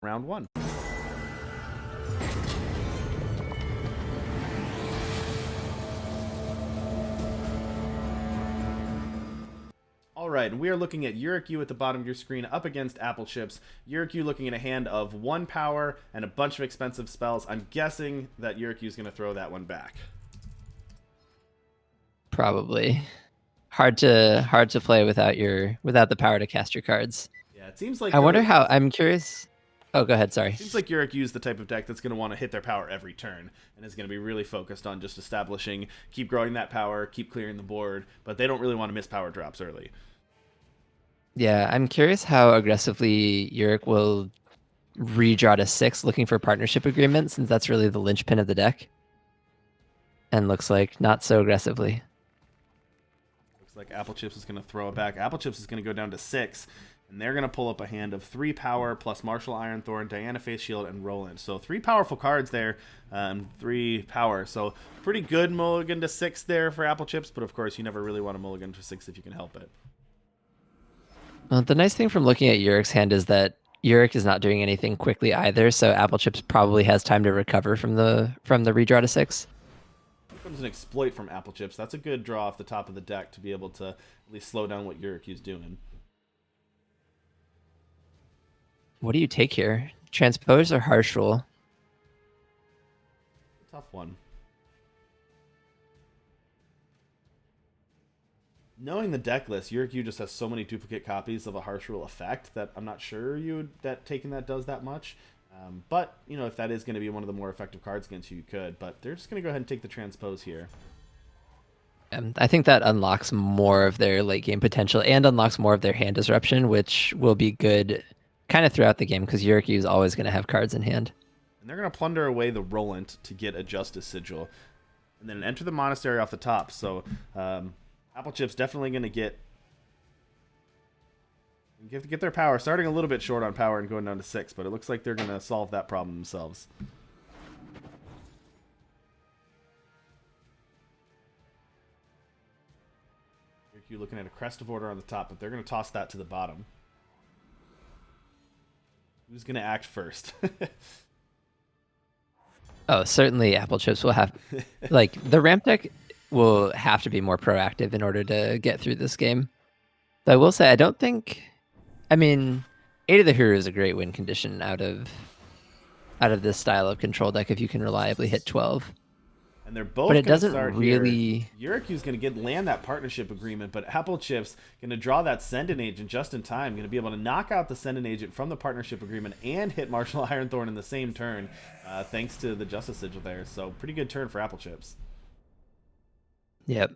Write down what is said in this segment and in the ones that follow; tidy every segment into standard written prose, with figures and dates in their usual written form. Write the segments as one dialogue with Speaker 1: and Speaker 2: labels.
Speaker 1: round one. All right, and we are looking at YurickYu at the bottom of your screen up against Applechips. YurickYu looking at a hand of 1 power and a bunch of expensive spells. I'm guessing that YurickYu is going to throw that one back.
Speaker 2: Probably. Hard to play without the power to cast your cards.
Speaker 1: Yeah, it seems like
Speaker 2: I wonder how. I'm curious. Oh, go ahead. Sorry.
Speaker 1: It seems like YurickYu is the type of deck that's going to want to hit their power every turn and is going to be really focused on just establishing, keep growing that power, keep clearing the board, but they don't really want to miss power drops early.
Speaker 2: Yeah, I'm curious how aggressively Yurik will redraw to 6 looking for partnership agreement, since that's really the linchpin of the deck. And looks like not so aggressively.
Speaker 1: Looks like Applechips is going to throw it back. Applechips is going to go down to 6, and they're going to pull up a hand of 3 power plus Martial Ironthorn, Diana Face Shield, and Roland. So 3 powerful cards there, 3 power. So pretty good mulligan to 6 there for Applechips, but of course you never really want to mulligan to 6 if you can help it.
Speaker 2: Well, the nice thing from looking at Yurik's hand is that Yurik is not doing anything quickly either, so Applechips probably has time to recover from the redraw to 6.
Speaker 1: Here comes an exploit from Applechips. That's a good draw off the top of the deck to be able to at least slow down what YurickYu's doing.
Speaker 2: What do you take here? Transpose or Harsh Rule?
Speaker 1: Tough one. Knowing the deck list, YurickYu just has so many duplicate copies of a Harsh Rule effect that I'm not sure that taking that does that much. But, you know, if that is going to be one of the more effective cards against you, you could. But they're just going to go ahead and take the Transpose here.
Speaker 2: I think that unlocks more of their late game potential and unlocks more of their hand disruption, which will be good kind of throughout the game because YurickYu is always going to have cards in hand.
Speaker 1: And they're going to plunder away the Roland to get a Justice Sigil. And then enter the Monastery off the top. So Applechips definitely going to get their power, starting a little bit short on power and going down to 6, but it looks like they're going to solve that problem themselves. YurickYu looking at a Crest of Order on the top, but they're going to toss that to the bottom. Who's going to act first?
Speaker 2: Oh, certainly Applechips will have... like, the ramp deck will have to be more proactive in order to get through this game. But I will say, I don't think... I mean, 8 of the Hero is a great win condition out of this style of control deck if you can reliably hit 12.
Speaker 1: And they're both
Speaker 2: but it
Speaker 1: going to
Speaker 2: doesn't
Speaker 1: start
Speaker 2: really...
Speaker 1: here. YurickYu's going to land that partnership agreement, but Applechips going to draw that Sending Agent just in time. Going to be able to knock out the Sending Agent from the partnership agreement and hit Martial Ironthorn in the same turn, thanks to the Justice Sigil there. So pretty good turn for Applechips.
Speaker 2: Yep.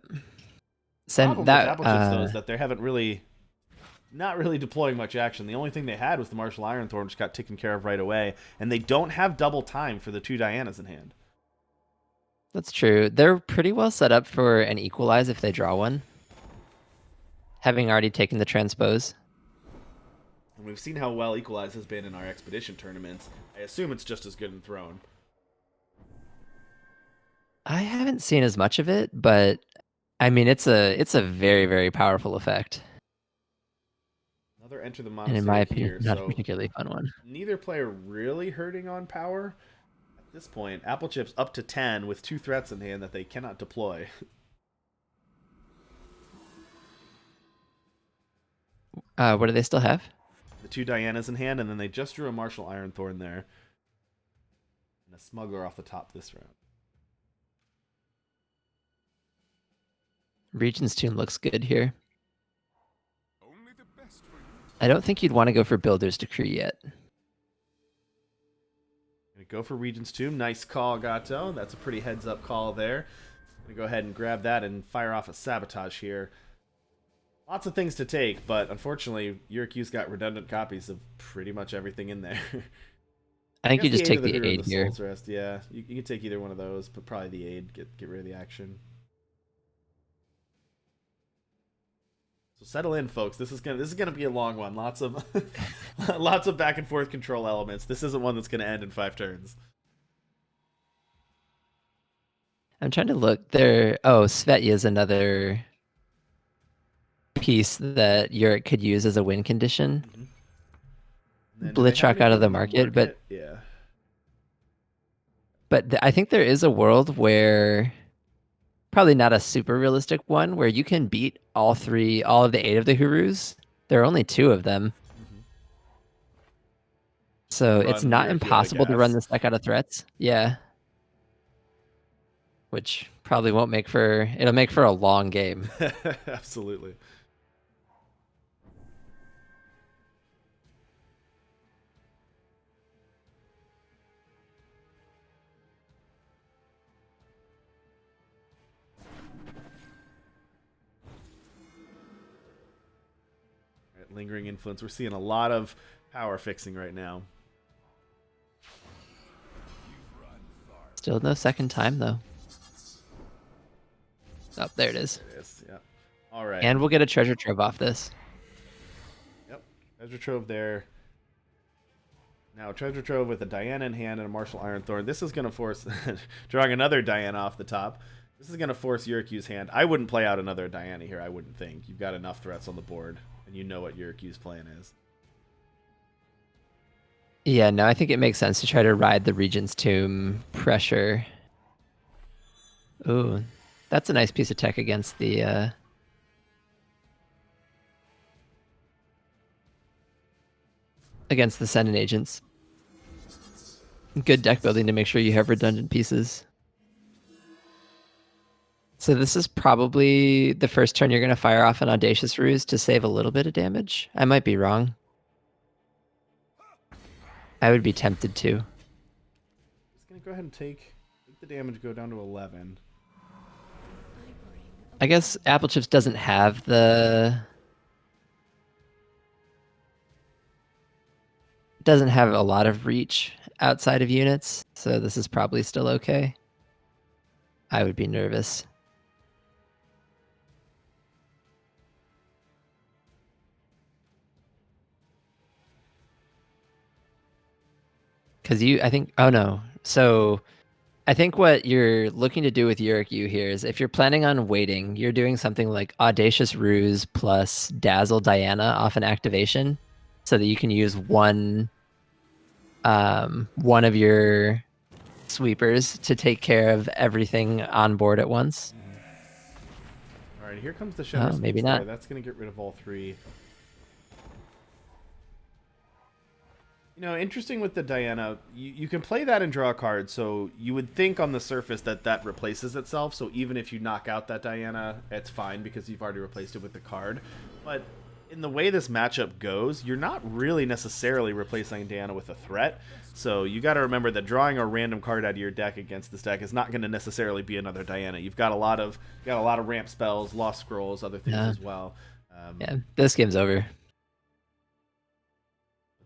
Speaker 1: Problem with Applechips, though, is that they haven't not really deploying much action. The only thing they had was the Martial Ironthorn, which got taken care of right away, and they don't have double time for the 2 Dianas in hand.
Speaker 2: That's true. They're pretty well set up for an equalize if they draw one, having already taken the Transpose.
Speaker 1: And we've seen how well Equalize has been in our Expedition tournaments. I assume it's just as good in Throne.
Speaker 2: I haven't seen as much of it, but I mean, it's a very, very powerful effect.
Speaker 1: Another Enter the Monastery,
Speaker 2: and in my opinion,
Speaker 1: here,
Speaker 2: not
Speaker 1: so
Speaker 2: a particularly fun one.
Speaker 1: Neither player really hurting on power. At this point, Applechips up to 10 with 2 threats in hand that they cannot deploy.
Speaker 2: What do they still have?
Speaker 1: The 2 Dianas in hand, and then they just drew a Martial Ironthorn there. And a Smuggler off the top this round.
Speaker 2: Regent's Tomb looks good here. I don't think you'd want to go for Builder's Decree yet.
Speaker 1: Gonna go for Regent's Tomb. Nice call, Gato. That's a pretty heads-up call there. Gonna go ahead and grab that and fire off a Sabotage here. Lots of things to take, but unfortunately, YurickYu's got redundant copies of pretty much everything in there.
Speaker 2: I think you just take the
Speaker 1: Aid
Speaker 2: here.
Speaker 1: Rest. Yeah, you can take either one of those, but probably the Aid. Get rid of the action. So settle in, folks. This is gonna be a long one. Lots of lots of back and forth control elements. This isn't one that's gonna end in 5 turns.
Speaker 2: I'm trying to look there. Oh, Svetya is another piece that Yurik could use as a win condition.
Speaker 1: Mm-hmm. then do they have
Speaker 2: Blitzrock out of
Speaker 1: anything
Speaker 2: the
Speaker 1: on
Speaker 2: market, but
Speaker 1: Yeah.
Speaker 2: I think there is a world where probably not a super realistic one where you can beat all of the 8 of the Hurus. There are only 2 of them.
Speaker 1: Mm-hmm.
Speaker 2: So it's
Speaker 1: Run
Speaker 2: not
Speaker 1: YurickYu out of
Speaker 2: impossible to run
Speaker 1: gas.
Speaker 2: this deck out of threats. Yeah. Which probably won't make for... It'll make for a long game.
Speaker 1: Absolutely. Lingering influence. We're seeing a lot of power fixing right now.
Speaker 2: Still no second time, though. Oh, there it is.
Speaker 1: There it is, yeah. All right.
Speaker 2: And we'll get a treasure trove off this.
Speaker 1: Yep. Treasure trove there. Now, treasure trove with a Diana in hand and a Martial Ironthorn. This is going to force... drawing another Diana off the top. This is going to force YurickYu's hand. I wouldn't play out another Diana here, I wouldn't think. You've got enough threats on the board, and you know what YurickYu's plan is.
Speaker 2: Yeah, no, I think it makes sense to try to ride the Regent's Tomb pressure. Ooh, that's a nice piece of tech against the... against the Sending Agents. Good deck building to make sure you have redundant pieces. So this is probably the first turn you're going to fire off an Audacious Ruse to save a little bit of damage. I might be wrong. I would be tempted to.
Speaker 1: Just going to go ahead and take the damage, go down to 11.
Speaker 2: I guess Applechips doesn't have the... doesn't have a lot of reach outside of units, so this is probably still okay. I would be nervous. Because I think, oh no. So I think what you're looking to do with YurickYu here is if you're planning on waiting, you're doing something like Audacious Ruse plus Dazzle Diana off an activation so that you can use one of your sweepers to take care of everything on board at once.
Speaker 1: All right, here comes the Shadow Speedster.
Speaker 2: Maybe not.
Speaker 1: That's going to get rid of all 3. You know, interesting with the Diana, you can play that and draw a card, so you would think on the surface that replaces itself, so even if you knock out that Diana, it's fine because you've already replaced it with the card. But in the way this matchup goes, you're not really necessarily replacing Diana with a threat, so you got to remember that drawing a random card out of your deck against this deck is not going to necessarily be another Diana. You've got a lot of ramp spells, lost scrolls, other things as well.
Speaker 2: Yeah, this game's over.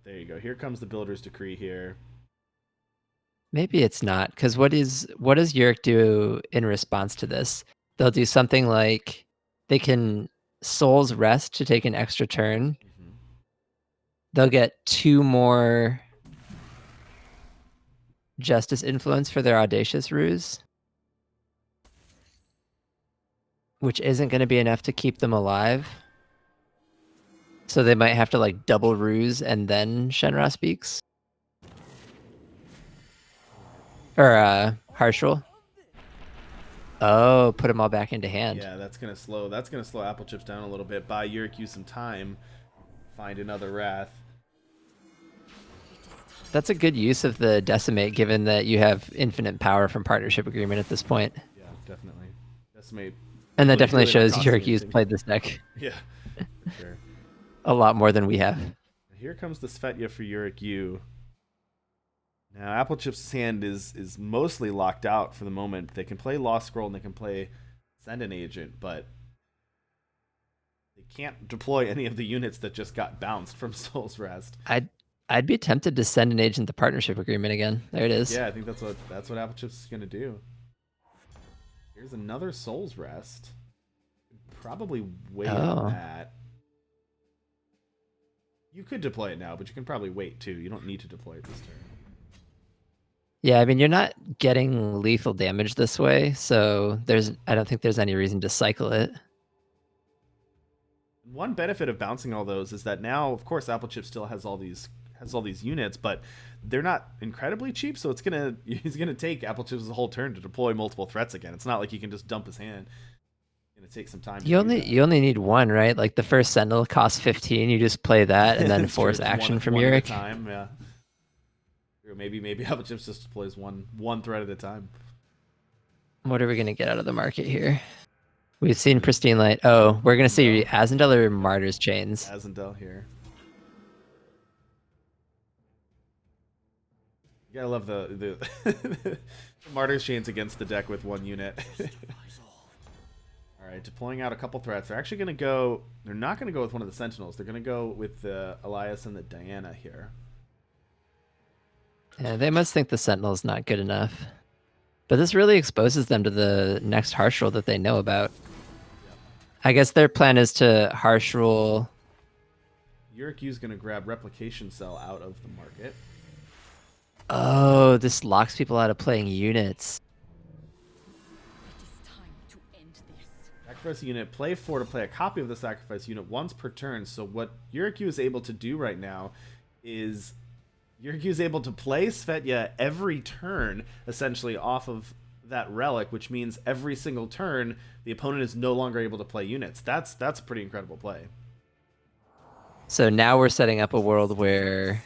Speaker 1: There you go. Here comes the Builder's Decree here.
Speaker 2: Maybe it's not, because what does Yurik do in response to this? They'll do something like they can Soul's Rest to take an extra turn.
Speaker 1: Mm-hmm.
Speaker 2: They'll get 2 more Justice Influence for their Audacious Ruse, which isn't going to be enough to keep them alive. So they might have to like double Ruse and then Shenra Speaks. Or Harshal. Oh, put them all back into hand.
Speaker 1: Yeah, that's gonna slow Applechips down a little bit. Buy YurickYu some time. Find another Wrath.
Speaker 2: That's a good use of the Decimate, given that you have infinite power from Partnership Agreement at this point.
Speaker 1: Yeah, definitely. Decimate.
Speaker 2: And that definitely
Speaker 1: really
Speaker 2: shows
Speaker 1: not costing
Speaker 2: YurickYu's
Speaker 1: anything.
Speaker 2: played this deck
Speaker 1: Yeah, for sure.
Speaker 2: a lot more than we have.
Speaker 1: Here comes the Svetya for YurickYu. Now, Applechips' hand is mostly locked out for the moment. They can play Lost Scroll and they can play Send an Agent, but they can't deploy any of the units that just got bounced from Soul's Rest.
Speaker 2: I'd be tempted to Send an Agent the Partnership Agreement again. There it is.
Speaker 1: Yeah, I think that's what Applechips is gonna do. Here's another Soul's Rest. Probably wait on that. You could deploy it now, but you can probably wait too. You don't need to deploy it this turn.
Speaker 2: Yeah, I mean, you're not getting lethal damage this way, so I don't think there's any reason to cycle it.
Speaker 1: One benefit of bouncing all those is that now, of course, Applechips still has all these has all these units, but they're not incredibly cheap. So he's gonna take Applechips a whole turn to deploy multiple threats again. It's not like he can just dump his hand. It's gonna take some time.
Speaker 2: You only need one, right? Like the first Sentinel costs 15. You just play that and then
Speaker 1: It's true,
Speaker 2: force
Speaker 1: it's
Speaker 2: action from
Speaker 1: one at a
Speaker 2: Yurick.
Speaker 1: time. Yeah. Or maybe Applechips just deploys one threat at a time.
Speaker 2: What are we gonna get out of the market here? We've seen Pristine Light. Oh, we're gonna see Azendel or Martyr's Chains.
Speaker 1: Azendel here. You gotta love the Martyr's Chains against the deck with one unit. Alright, deploying out a couple threats. They're actually gonna go. They're not gonna go with one of the Sentinels. They're gonna go with the Elias and the Diana here.
Speaker 2: Yeah, they must think the Sentinel's not good enough. But this really exposes them to the next harsh rule that they know about. I guess their plan is to harsh rule.
Speaker 1: YurickYu's gonna grab Replication Cell out of the market.
Speaker 2: Oh, this locks people out of playing units.
Speaker 3: It is time to end this.
Speaker 1: Sacrifice a unit, play 4 to play a copy of the sacrifice unit once per turn. So what YurickYu is able to do right now is YurickYu is able to play Svetya every turn, essentially off of that relic, which means every single turn the opponent is no longer able to play units. That's a pretty incredible play.
Speaker 2: So now we're setting up a world where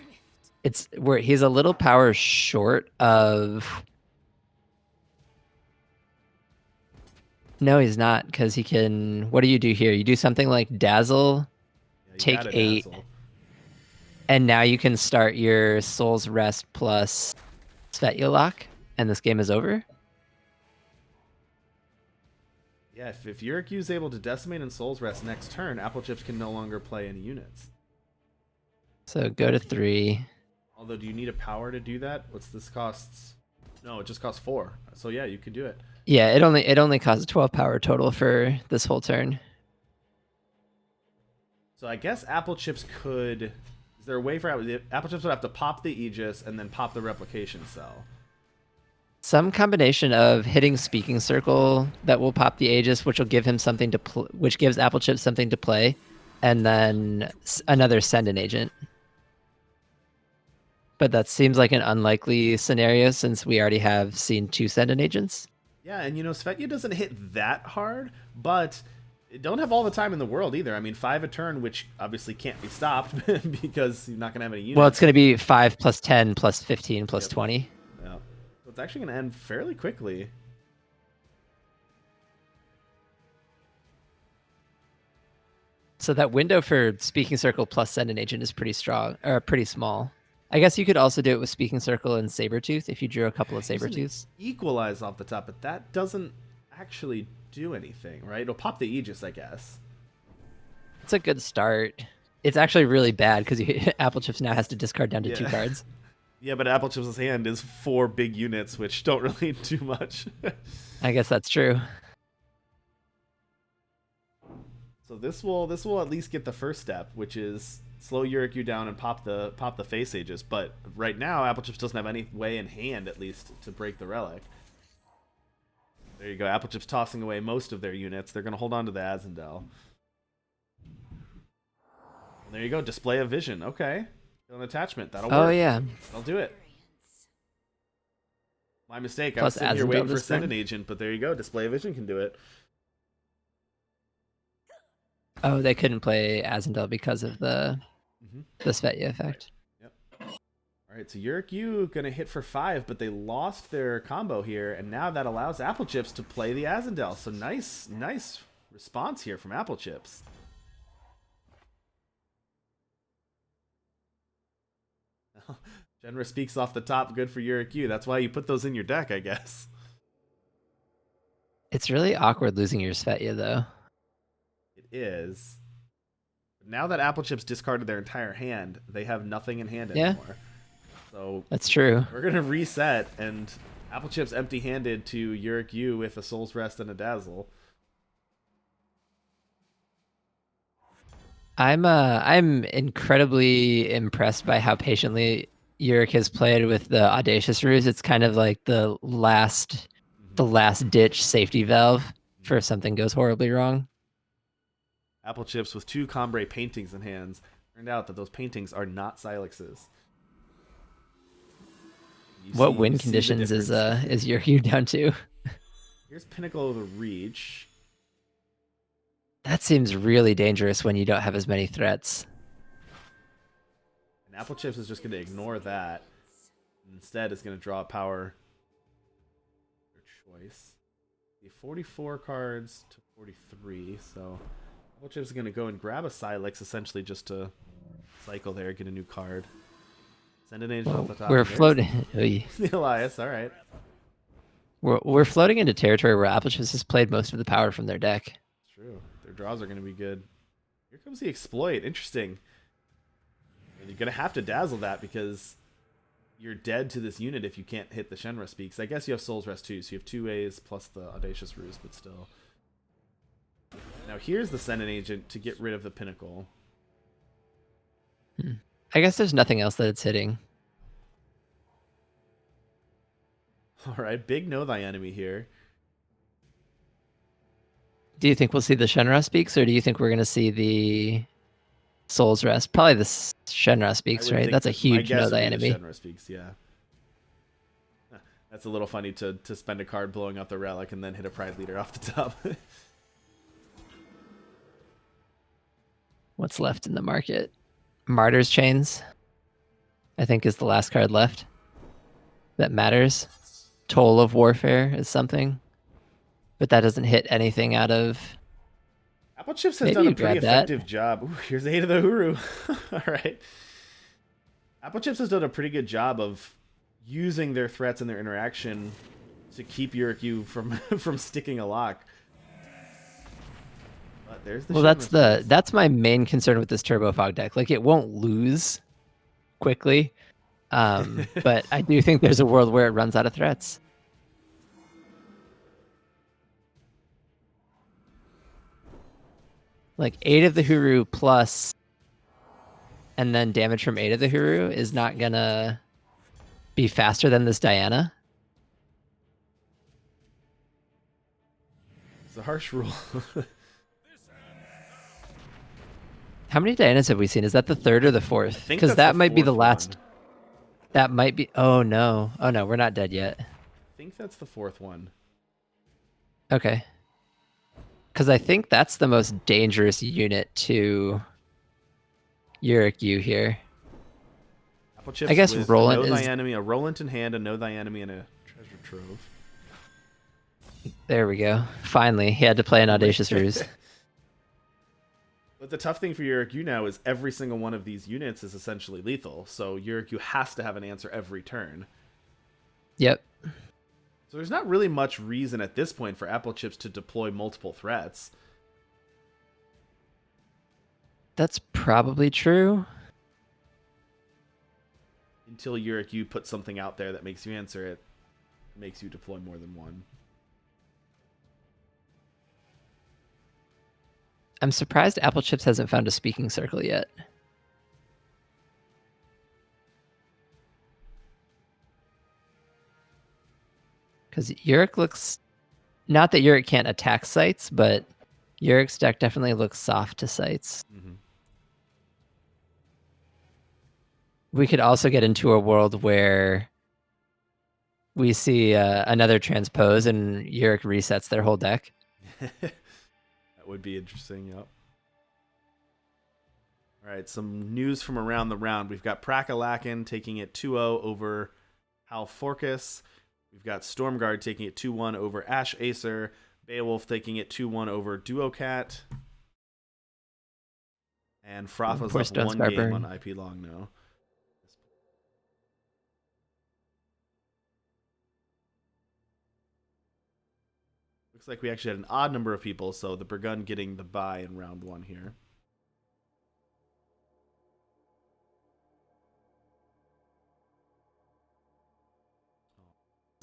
Speaker 2: he's a little power short of. No, he's not, because he can. What do you do here? You do something like Dazzle,
Speaker 1: Yeah,
Speaker 2: take
Speaker 1: gotta
Speaker 2: 8,
Speaker 1: dazzle.
Speaker 2: and now you can start your Soul's Rest plus Svetya lock, and this game is over.
Speaker 1: Yeah, if YurickYu is able to decimate and Soul's Rest next turn, Applechips can no longer play any units.
Speaker 2: So go to 3.
Speaker 1: Although, do you need a power to do that? What's this costs? No, it just costs 4. So yeah, you could do it.
Speaker 2: Yeah, it only costs 12 power total for this whole turn.
Speaker 1: So I guess Applechips could. Is there a way for Applechips would have to pop the Aegis and then pop the Replication Cell?
Speaker 2: Some combination of hitting Speaking Circle that will pop the Aegis, which will give him something to which gives Applechips something to play, and then another Send an Agent. But that seems like an unlikely scenario since we already have seen 2 Send an Agents.
Speaker 1: Yeah, and Svetya doesn't hit that hard, but it don't have all the time in the world either. I mean, 5 a turn, which obviously can't be stopped because you're not going to have any units.
Speaker 2: Well, it's going to be 5 plus 10 plus 15 plus 20.
Speaker 1: Yeah. So it's actually going to end fairly quickly.
Speaker 2: So that window for Speaking Circle plus Send an Agent is pretty strong, or pretty small. I guess you could also do it with Speaking Circle and Sabertooth if you drew a couple of Sabertooths.
Speaker 1: Equalize off the top, but that doesn't actually do anything, right? It'll pop the Aegis, I guess.
Speaker 2: It's a good start. It's actually really bad because Applechips now has to discard down to 2 cards.
Speaker 1: Yeah, but Applechips' hand is 4 big units, which don't really do much.
Speaker 2: I guess that's true.
Speaker 1: So this will at least get the first step, which is slow YurickYu down and pop the face Aegis. But right now, Applechips doesn't have any way in hand, at least, to break the relic. There you go. Applechips tossing away most of their units. They're going to hold on to the Azendel. And there you go. Display of Vision. Okay. An attachment. That'll work.
Speaker 2: Oh, yeah.
Speaker 1: That'll do it. My mistake. I
Speaker 2: Plus
Speaker 1: was sitting here
Speaker 2: Azendel
Speaker 1: waiting for
Speaker 2: this
Speaker 1: Send an
Speaker 2: turn.
Speaker 1: Agent, but there you go. Display of Vision can do it.
Speaker 2: Oh, they couldn't play Azendel because of the Svetya effect.
Speaker 1: Yep. All right, so YurickYu gonna hit for 5, but they lost their combo here, and now that allows Applechips to play the Azendel. So nice response here from Applechips. Genra speaks off the top. Good for YurickYu. That's why you put those in your deck, I guess.
Speaker 2: It's really awkward losing your Svetya, though.
Speaker 1: It is. Now that Applechips discarded their entire hand, they have nothing in hand anymore. So
Speaker 2: That's true.
Speaker 1: we're gonna reset, and Applechips empty-handed to YurickYu with a Soul's Rest and a Dazzle.
Speaker 2: I'm incredibly impressed by how patiently Yurick has played with the Audacious Ruse. It's kind of like the last ditch safety valve for if something goes horribly wrong.
Speaker 1: Applechips with 2 Combray paintings in hands. Turned out that those paintings are not Silex's. You
Speaker 2: What
Speaker 1: see-
Speaker 2: win
Speaker 1: you see the
Speaker 2: conditions is
Speaker 1: difference.
Speaker 2: YurickYu down to?
Speaker 1: Here's Pinnacle of the Reach.
Speaker 2: That seems really dangerous when you don't have as many threats.
Speaker 1: And Applechips is just going to ignore that. Instead, it's going to draw power. Their choice. The 44 cards to 43. So Applechips is going to go and grab a Silex essentially just to cycle there, get a new card. Send an agent off the top.
Speaker 2: We're
Speaker 1: and there's
Speaker 2: floating.
Speaker 1: the Elias. All right.
Speaker 2: We're floating into territory where Applechips has played most of the power from their deck.
Speaker 1: It's true. Their draws are going to be good. Here comes the Exploit. Interesting. And you're going to have to dazzle that because you're dead to this unit if you can't hit the Shenra Speaks. I guess you have Soul's Rest too, so you have 2 A's plus the Audacious Ruse, but still. Now here's the Send an Agent to get rid of the Pinnacle.
Speaker 2: I guess there's nothing else that it's hitting.
Speaker 1: Alright, big Know Thy Enemy here.
Speaker 2: Do you think we'll see the Shenra Speaks, or do you think we're going to see the Soul's Rest? Probably the Shenra Speaks,
Speaker 1: I would
Speaker 2: right?
Speaker 1: think
Speaker 2: That's a
Speaker 1: my
Speaker 2: huge
Speaker 1: guess
Speaker 2: Know
Speaker 1: would
Speaker 2: Thy
Speaker 1: be
Speaker 2: Enemy.
Speaker 1: The Shenra Speaks, yeah. That's a little funny to spend a card blowing up the Relic and then hit a Pride Leader off the top.
Speaker 2: What's left in the market? Martyr's Chains, I think, is the last card left that matters. Toll of Warfare is something, but that doesn't hit anything out of...
Speaker 1: Applechips has
Speaker 2: Maybe
Speaker 1: done a
Speaker 2: you
Speaker 1: pretty
Speaker 2: grab that.
Speaker 1: effective job. Ooh, here's 8 of the Huru. Alright. Applechips has done a pretty good job of using their threats and their interaction to keep YurickYu from sticking a lock. But there's the
Speaker 2: Well,
Speaker 1: Shenra
Speaker 2: that's my main concern with this Turbo Fog deck. Like, it won't lose quickly, but I do think there's a world where it runs out of threats. Like 8 of the Huru plus, and then damage from 8 of the Huru is not gonna be faster than this Diana.
Speaker 1: It's a harsh rule.
Speaker 2: How many Dianas have we seen? Is that the 3rd or the 4th?
Speaker 1: think
Speaker 2: Because
Speaker 1: that's
Speaker 2: that
Speaker 1: the
Speaker 2: might be the
Speaker 1: 4th
Speaker 2: last.
Speaker 1: one.
Speaker 2: That might be. Oh no! Oh no! We're not dead yet.
Speaker 1: I think that's the 4th one.
Speaker 2: Okay. Because I think that's the most dangerous unit to YurickYu here.
Speaker 1: Applechips
Speaker 2: I guess
Speaker 1: with
Speaker 2: Roland
Speaker 1: a Know Thy
Speaker 2: is-
Speaker 1: Enemy, a Roland in hand, a Know Thy Enemy, and a Treasure Trove.
Speaker 2: There we go. Finally, he had to play an Audacious Ruse.
Speaker 1: But the tough thing for YurickYu now is every single one of these units is essentially lethal, so YurickYu has to have an answer every turn.
Speaker 2: Yep.
Speaker 1: So there's not really much reason at this point for Applechips to deploy multiple threats.
Speaker 2: That's probably true.
Speaker 1: Until YurickYu puts something out there that makes you answer it, makes you deploy more than one.
Speaker 2: I'm surprised Applechips hasn't found a speaking circle yet. Because Yurik looks... Not that Yurik can't attack sites, but Yurik's deck definitely looks soft to sites.
Speaker 1: Mm-hmm.
Speaker 2: We could also get into a world where we see another transpose and Yurik resets their whole deck.
Speaker 1: That would be interesting, yep. Alright, some news from around the round. We've got Prakalakin taking it 2-0 over Hal Forkus. We've got Stormguard taking it 2-1 over Ash Acer. Beowulf taking it 2-1 over Duocat. And Froth is
Speaker 2: Poor
Speaker 1: up
Speaker 2: Stone
Speaker 1: 1
Speaker 2: Scar
Speaker 1: game
Speaker 2: burn.
Speaker 1: on IP Long now. Looks like we actually had an odd number of people, so the Burgun getting the bye in round 1 here.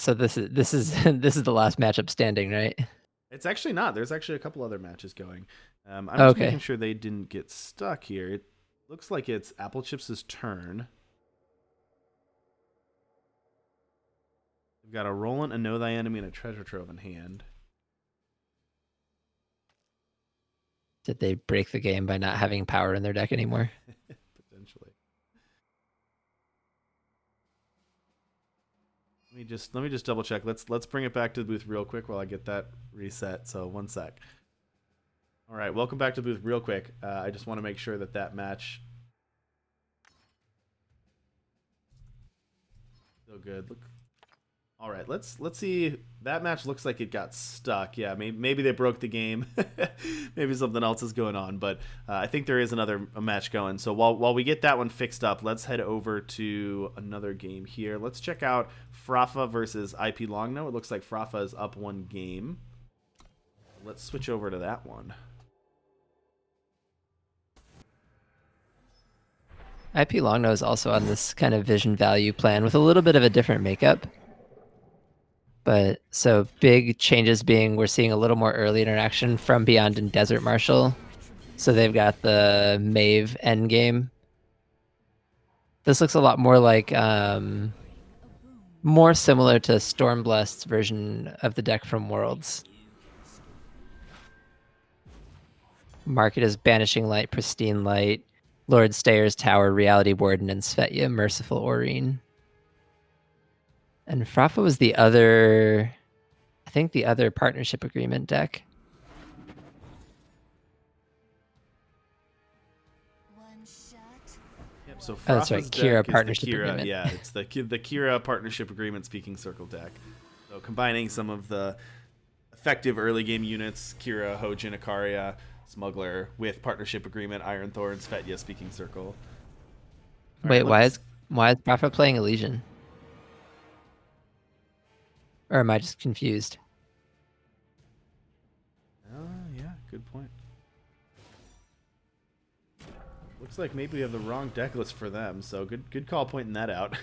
Speaker 2: So this is this is the last matchup standing, right?
Speaker 1: It's actually not. There's actually a couple other matches going. I'm just
Speaker 2: Okay.
Speaker 1: making sure they didn't get stuck here. It looks like it's Applechips' turn. We've got a Roland, a Know Thy Enemy, and a Treasure Trove in hand.
Speaker 2: Did they break the game by not having power in their deck anymore?
Speaker 1: Potentially. Let me just double check. Let's bring it back to the booth real quick while I get that reset. So 1 sec. All right, welcome back to the booth real quick. I just want to make sure that that match still good. Look. All right, let's see. That match looks like it got stuck. Yeah, maybe they broke the game. Maybe something else is going on, but I think there is another match going. So while we get that one fixed up, let's head over to another game here. Let's check out Frafa versus IP Longno. It looks like Frafa is up 1 game. Let's switch over to that one.
Speaker 2: IP Longno is also on this kind of vision value plan with a little bit of a different makeup. But so big changes being we're seeing a little more early interaction from Beyond and Desert Marshal. So they've got the Mave endgame. This looks a lot more like more similar to Stormblast's version of the deck from Worlds. Market is Banishing Light, Pristine Light, Lord Stayer's Tower, Reality Warden, and Svetya, Merciful Aurene. And Frafa was the other, I think the other partnership agreement deck.
Speaker 1: Yep, so
Speaker 2: Oh, that's right,
Speaker 1: Frafa's
Speaker 2: Kira
Speaker 1: deck is
Speaker 2: partnership
Speaker 1: the Kira,
Speaker 2: agreement.
Speaker 1: yeah, it's the Kira partnership agreement speaking circle deck. So combining some of the effective early game units, Kira, Hojin, Ikaria, Smuggler, with partnership agreement, Iron Thorn, Svetya speaking circle. All
Speaker 2: Wait,
Speaker 1: right,
Speaker 2: why is Frafa playing Elysian? Or am I just confused?
Speaker 1: Yeah, good point. Looks like maybe we have the wrong deck list for them, so good call pointing that out.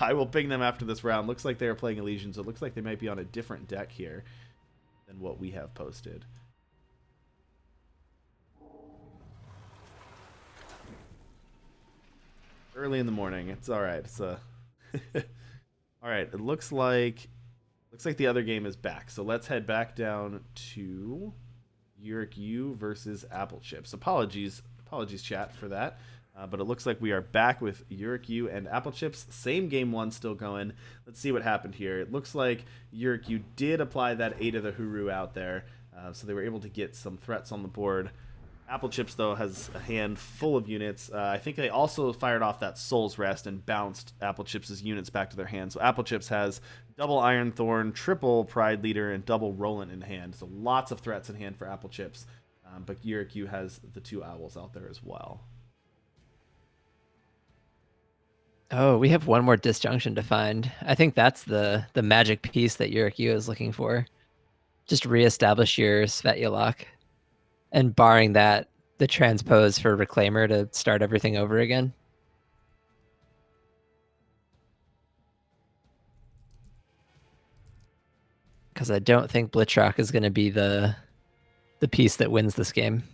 Speaker 1: I will ping them after this round. Looks like they are playing Elysian, so it looks like they might be on a different deck here than what we have posted. Early in the morning. It's all right. It's all right. It looks like the other game is back. So let's head back down to YurickYu versus Applechips. Apologies, chat, for that. But it looks like we are back with YurickYu and Applechips. Same game 1 still going. Let's see what happened here. It looks like YurickYu did apply that 8 of the Huru out there, so they were able to get some threats on the board. Applechips, though, has a hand full of units. I think they also fired off that Soul's Rest and bounced Applechips' units back to their hand. So Applechips has double Iron Thorn, triple Pride Leader, and double Roland in hand. So lots of threats in hand for Applechips. But YurickYu has the 2 Owls out there as well.
Speaker 2: Oh, we have one more disjunction to find. I think that's the magic piece that YurickYu is looking for. Just reestablish your Svetya lock. And barring that, the transpose for Reclaimer to start everything over again. Because I don't think Blitzrock is going to be the piece that wins this game.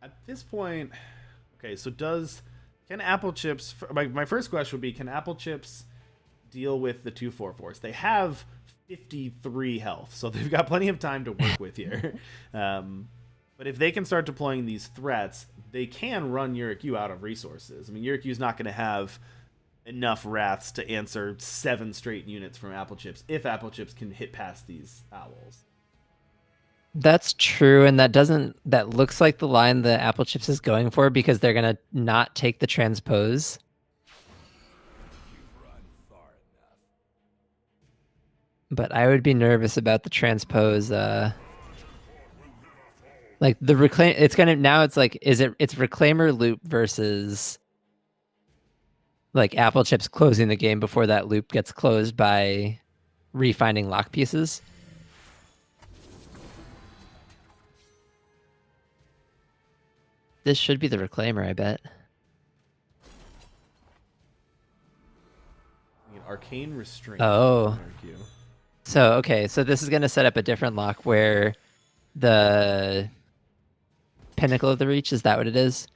Speaker 1: At this point, okay, so can Applechips, my first question would be, can Applechips deal with the 2/4 They have 53 health, so they've got plenty of time to work with here. But if they can start deploying these threats, they can run YurickYu out of resources. I mean, YurickYu's not going to have enough Wraths to answer 7 straight units from Applechips if Applechips can hit past these Owls.
Speaker 2: That's true, and that looks like the line that Applechips is going for, because they're going to not take the transpose. But I would be nervous about the transpose. Like the reclaim, it's like it's Reclaimer loop versus like Applechips closing the game before that loop gets closed by refinding lock pieces. This should be the Reclaimer, I bet.
Speaker 1: Arcane Restraint.
Speaker 2: Oh. So, okay, so this is going to set up a different lock where the Pinnacle of the Reach, is that what it is?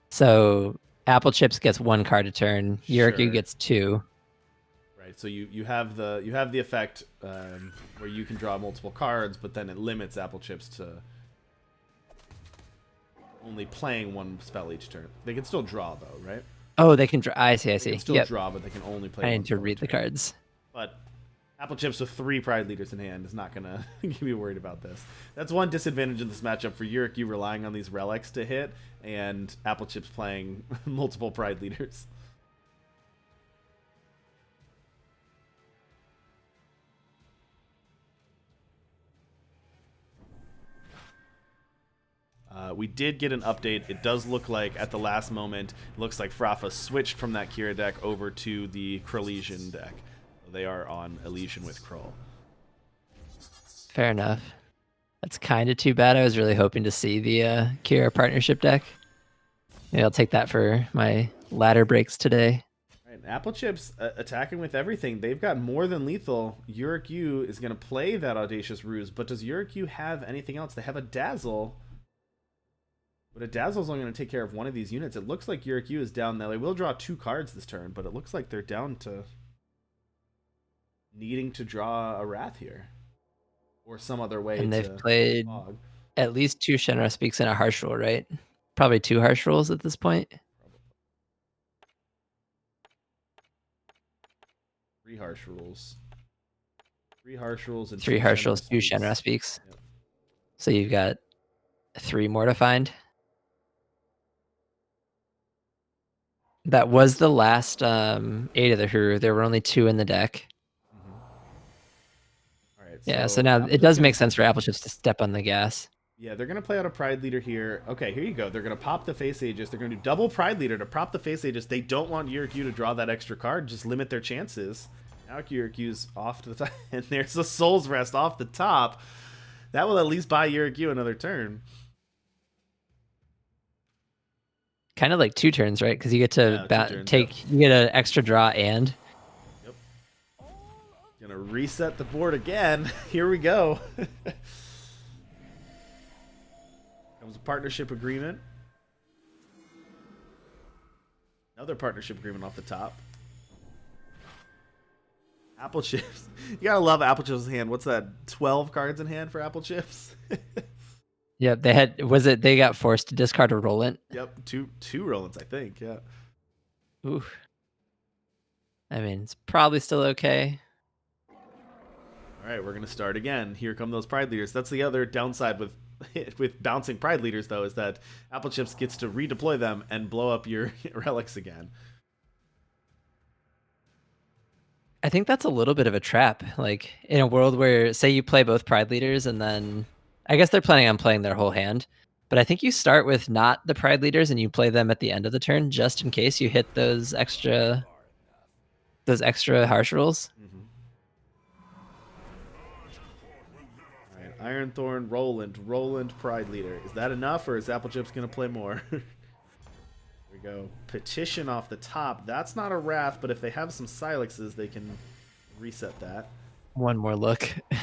Speaker 2: So Applechips gets 1 card a turn, YurickYu gets 2.
Speaker 1: Right, so you have the effect where you can draw multiple cards, but then it limits Applechips to only playing 1 spell each turn. They can still draw, though, right?
Speaker 2: Oh, they can draw. I see. I
Speaker 1: They
Speaker 2: see.
Speaker 1: can still
Speaker 2: Yep.
Speaker 1: draw, but they can only play
Speaker 2: I
Speaker 1: one
Speaker 2: need to
Speaker 1: per
Speaker 2: read the
Speaker 1: turn.
Speaker 2: cards.
Speaker 1: But Applechips with 3 Pride Leaders in hand is not going to get me worried about this. That's one disadvantage in this matchup for YurickYu relying on these relics to hit, and Applechips playing multiple Pride Leaders. We did get an update. It does look like at the last moment, it looks like Frafa switched from that Kira deck over to the Krylesian deck. They are on Elysian with Krull.
Speaker 2: Fair enough. That's kind of too bad. I was really hoping to see the Kira partnership deck. Maybe I'll take that for my ladder breaks today.
Speaker 1: Right, Applechips attacking with everything. They've got more than lethal. YurickYu is going to play that Audacious Ruse, but does YurickYu have anything else? They have a Dazzle. But a Dazzle's only going to take care of one of these units. It looks like YurickYu is down now. They will draw 2 cards this turn, but it looks like they're down to needing to draw a Wrath here. Or some other way
Speaker 2: And
Speaker 1: to
Speaker 2: they've played
Speaker 1: fog.
Speaker 2: at least 2 Shenra Speaks and a Harsh Rule, right? Probably 2 Harsh Rules at this point.
Speaker 1: 3 Harsh Rules. 3 Harsh Rules and
Speaker 2: 3
Speaker 1: 2
Speaker 2: Harsh Rules, 2
Speaker 1: Speaks.
Speaker 2: Shenra Speaks.
Speaker 1: Yep.
Speaker 2: So you've got 3 more to find. That was the last 8 of the Huru. There were only 2 in the deck.
Speaker 1: All right.
Speaker 2: Yeah, so now it does make sense for Applechips to step on the gas.
Speaker 1: Yeah, they're going to play out a Pride Leader here. Okay, here you go. They're going to pop the Face Aegis. They're going to do double Pride Leader to prop the Face Aegis. They don't want YurickYu to draw that extra card. Just limit their chances. Now YurickYu's off to the top. And there's the Soul's Rest off the top. That will at least buy YurickYu another turn.
Speaker 2: Kind of like 2 turns, right? Because you get to
Speaker 1: turns,
Speaker 2: you get an extra draw and.
Speaker 1: Yep. Gonna reset the board again. Here we go. Comes a partnership agreement. Another partnership agreement off the top. Applechips. You gotta love Applechips' hand. What's that? 12 cards in hand for Applechips?
Speaker 2: Yeah, they got forced to discard a Roland.
Speaker 1: Yep, two Rolands, I think. Yeah.
Speaker 2: Ooh. I mean, it's probably still okay.
Speaker 1: All right, we're gonna start again. Here come those Pride Leaders. That's the other downside with bouncing Pride Leaders, though, is that Applechips gets to redeploy them and blow up your relics again.
Speaker 2: I think that's a little bit of a trap. Like in a world where, say, you play both Pride Leaders and then, I guess they're planning on playing their whole hand. But I think you start with not the Pride Leaders and you play them at the end of the turn, just in case you hit those extra harsh rules.
Speaker 1: Mm-hmm. All right, Ironthorn, Roland, Pride Leader. Is that enough, or is Applechips gonna play more? There we go. Petition off the top. That's not a Wrath, but if they have some Silexes, they can reset that.
Speaker 2: One more look.
Speaker 1: They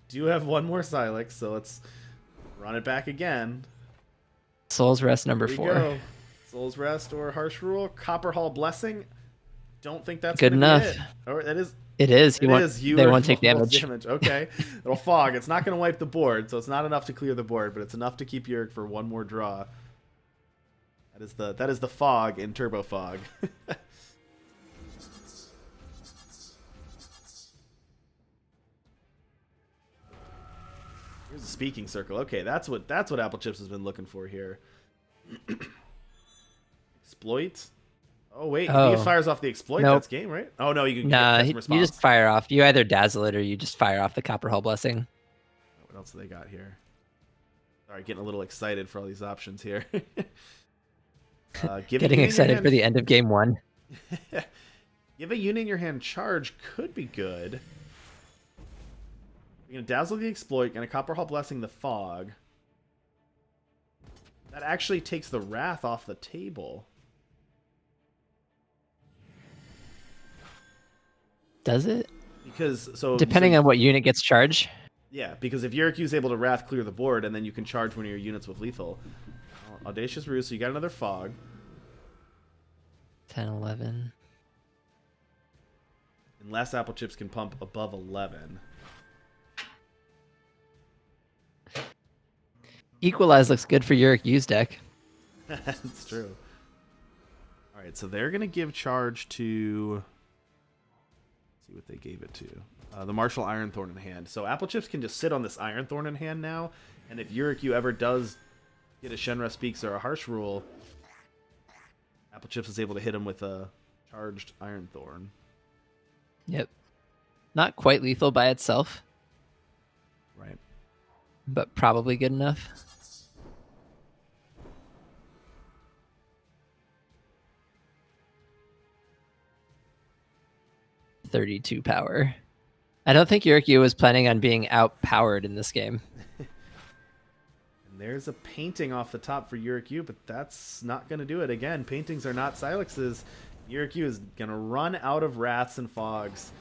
Speaker 1: do have one more Silex, so let's run it back again.
Speaker 2: Soul's Rest number
Speaker 1: Here we
Speaker 2: 4.
Speaker 1: go. Soul's Rest or Harsh Rule. Copper Hall Blessing. Don't think that's
Speaker 2: Good
Speaker 1: gonna be
Speaker 2: enough.
Speaker 1: it. Or that is.
Speaker 2: It is.
Speaker 1: It is.
Speaker 2: They won't take damage.
Speaker 1: Okay. It'll fog. It's not going to wipe the board, so it's not enough to clear the board, but it's enough to keep Yurick for one more draw. That is the fog in Turbo Fog. Here's a speaking circle. Okay, that's what Applechips has been looking for here. Exploit. Oh wait, if he fires off the exploit,
Speaker 2: Nope.
Speaker 1: that's game, right? Oh no, you can
Speaker 2: Nah,
Speaker 1: get
Speaker 2: you
Speaker 1: response.
Speaker 2: just fire off. You either dazzle it or you just fire off the Copper Hull Blessing.
Speaker 1: What else do they got here? Sorry, getting a little excited for all these options here.
Speaker 2: Getting excited for the end of game 1.
Speaker 1: Give a unit in your hand charge could be good. You're going to dazzle the exploit, and a Copper Hull Blessing the fog. That actually takes the Wrath off the table.
Speaker 2: Does it?
Speaker 1: Because
Speaker 2: depending on what unit gets charged.
Speaker 1: Yeah, because if YurickYu is able to Wrath clear the board, and then you can charge one of your units with lethal. Audacious Ruse, so you got another fog.
Speaker 2: 10, 11.
Speaker 1: Unless Applechips can pump above 11.
Speaker 2: Equalize looks good for YurickYu's deck.
Speaker 1: That's true. All All right, so they're going to give charge to... Let's see what they gave it to. The Martial Ironthorn in hand. So Applechips can just sit on this Ironthorn in hand now, and if YurickYu ever does get a Shenra Speaks or a Harsh Rule, Applechips is able to hit him with a charged Ironthorn.
Speaker 2: Yep. Not quite lethal by itself,
Speaker 1: Right.
Speaker 2: but probably good enough. .32 power. I don't think YurickYu was planning on being outpowered in this game.
Speaker 1: And there's a painting off the top for YurickYu, but that's not going to do it. Again, paintings are not Silexes. YurickYu is going to run out of Wraths and Fogs.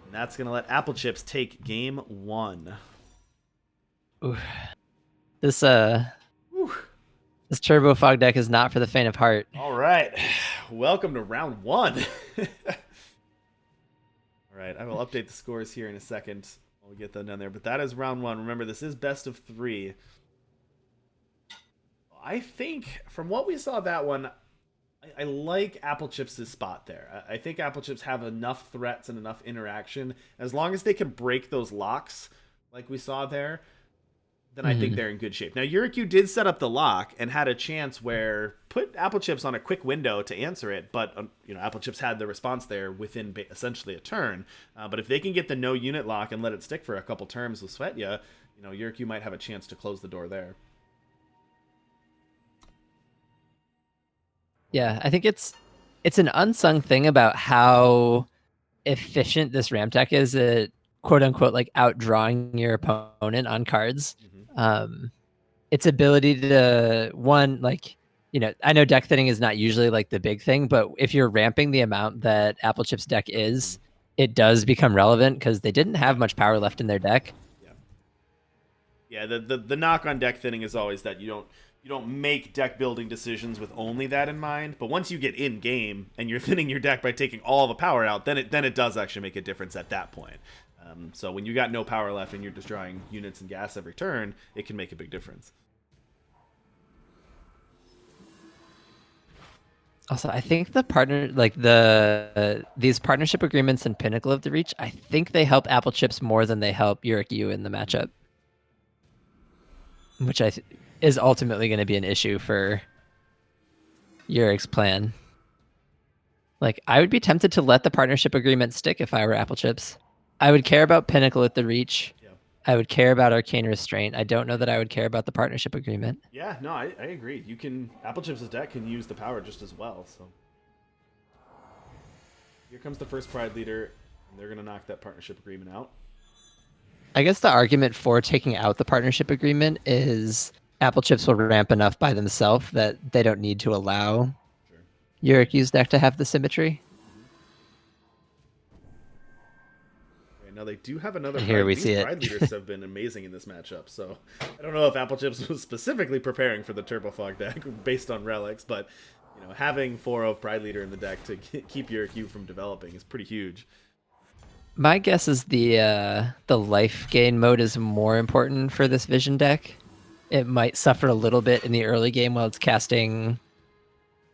Speaker 1: And that's going to let Applechips take game 1.
Speaker 2: Ooh. This Turbo Fog deck is not for the faint of heart.
Speaker 1: All right. Welcome to round 1. All right, I will update the scores here in a second. We'll get them down there. But that is round 1. Remember, this is best of 3. I think, from what we saw that one, I like Applechips' spot there. I think Applechips have enough threats and enough interaction. As long as they can break those locks like we saw there, then I think they're in good shape. Now, YurickYu did set up the lock and had a chance where put Applechips on a quick window to answer it, but Applechips had the response there within essentially a turn. But if they can get the no unit lock and let it stick for a couple turns with Svetya, YurickYu might have a chance to close the door there.
Speaker 2: Yeah, I think it's an unsung thing about how efficient this ramp deck is at quote unquote like outdrawing your opponent on cards. Its ability to I know deck thinning is not usually like the big thing, but if you're ramping the amount that Applechips deck is, it does become relevant because they didn't have much power left in their deck.
Speaker 1: Yeah, the knock on deck thinning is always that you don't make deck building decisions with only that in mind. But once you get in game and you're thinning your deck by taking all the power out, then it does actually make a difference at that point. So when you got no power left and you're destroying units and gas every turn, it can make a big difference.
Speaker 2: Also, I think these partnership agreements in Pinnacle of the Reach, I think they help Applechips more than they help YurickYu in the matchup, which is ultimately going to be an issue for Yurick's plan. Like, I would be tempted to let the partnership agreement stick if I were Applechips. I would care about Pinnacle at the Reach.
Speaker 1: Yeah.
Speaker 2: I would care about Arcane Restraint. I don't know that I would care about the partnership agreement.
Speaker 1: Yeah, no, I agree. Applechips' deck can use the power just as well. So here comes the first Pride Leader, and they're going to knock that partnership agreement out.
Speaker 2: I guess the argument for taking out the partnership agreement is Applechips will ramp enough by themselves that they don't need to allow YurickYu's deck to have the symmetry.
Speaker 1: Now they do have another.
Speaker 2: Here we see it.
Speaker 1: Pride Leaders have been amazing in this matchup, so I don't know if Applechips was specifically preparing for the Turbo Fog deck based on relics, but having 4 of Pride Leader in the deck to keep YurickYu from developing is pretty huge.
Speaker 2: My guess is the life gain mode is more important for this Vision deck. It might suffer a little bit in the early game while it's casting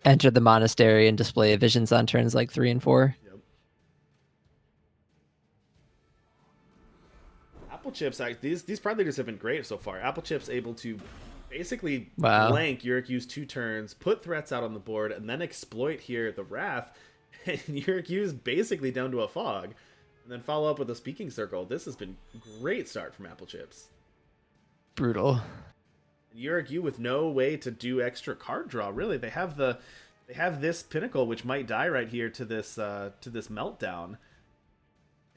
Speaker 2: Enter the Monastery and Display of Visions on turns like 3 and 4.
Speaker 1: Applechips, these Pride Leaders have been great so far. Applechips able to basically blank YurickYu's 2 turns, put threats out on the board, and then exploit here the Wrath, and YurickYu's basically down to a Fog, and then follow up with a Speaking Circle. This has been a great start from Applechips.
Speaker 2: Brutal.
Speaker 1: And YurickYu with no way to do extra card draw. Really, they have this Pinnacle, which might die right here to this Meltdown.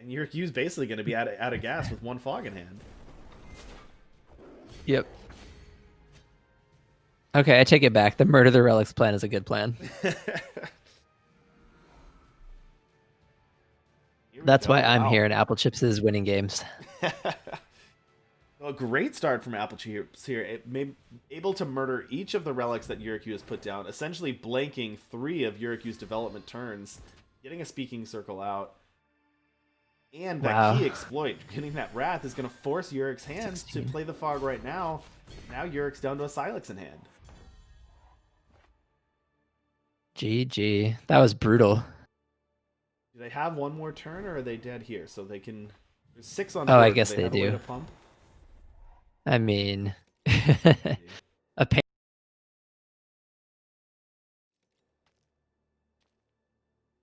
Speaker 1: And YurickYu's basically going to be out of gas with 1 Fog in hand.
Speaker 2: Yep. Okay, I take it back. The Murder the Relics plan is a good plan. That's why I'm here, and Applechips is winning games.
Speaker 1: Well, great start from Applechips here. Able to murder each of the relics that YurickYu has put down, essentially blanking 3 of YurickYu's development turns, getting a Speaking Circle out. And that key exploit, getting that Wrath, is going to force Yurick's hands to play the Fog right now. Now Yurick's down to a Silex in hand.
Speaker 2: GG. That was brutal.
Speaker 1: Do they have one more turn, or are they dead here? So they can. There's 6 on
Speaker 2: Oh,
Speaker 1: board.
Speaker 2: I
Speaker 1: Do
Speaker 2: guess they
Speaker 1: have a way
Speaker 2: do.
Speaker 1: to pump?
Speaker 2: I mean, a pain.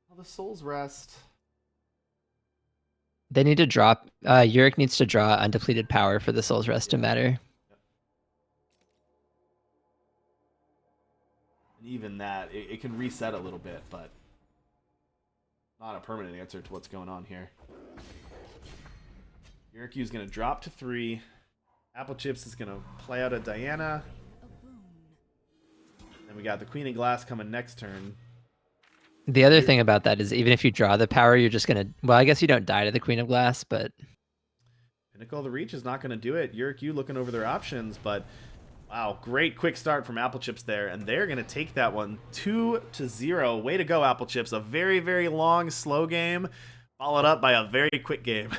Speaker 1: Well, the Soul's Rest.
Speaker 2: They need to drop. Yurik needs to draw undepleted power for the Soul's Rest to matter.
Speaker 1: And even that, it can reset a little bit, but not a permanent answer to what's going on here. YurickYu is going to drop to 3. Applechips is going to play out a Diana. Then we got the Queen of Glass coming next turn.
Speaker 2: The other thing about that is even if you draw the power, you're just going to... Well, I guess you don't die to the Queen of Glass, but...
Speaker 1: Pinnacle of the Reach is not going to do it. YurickYu looking over their options, but... Wow, great quick start from Applechips there, and they're going to take that one 2-0. Way to go, Applechips. A very, very long, slow game, followed up by a very quick game.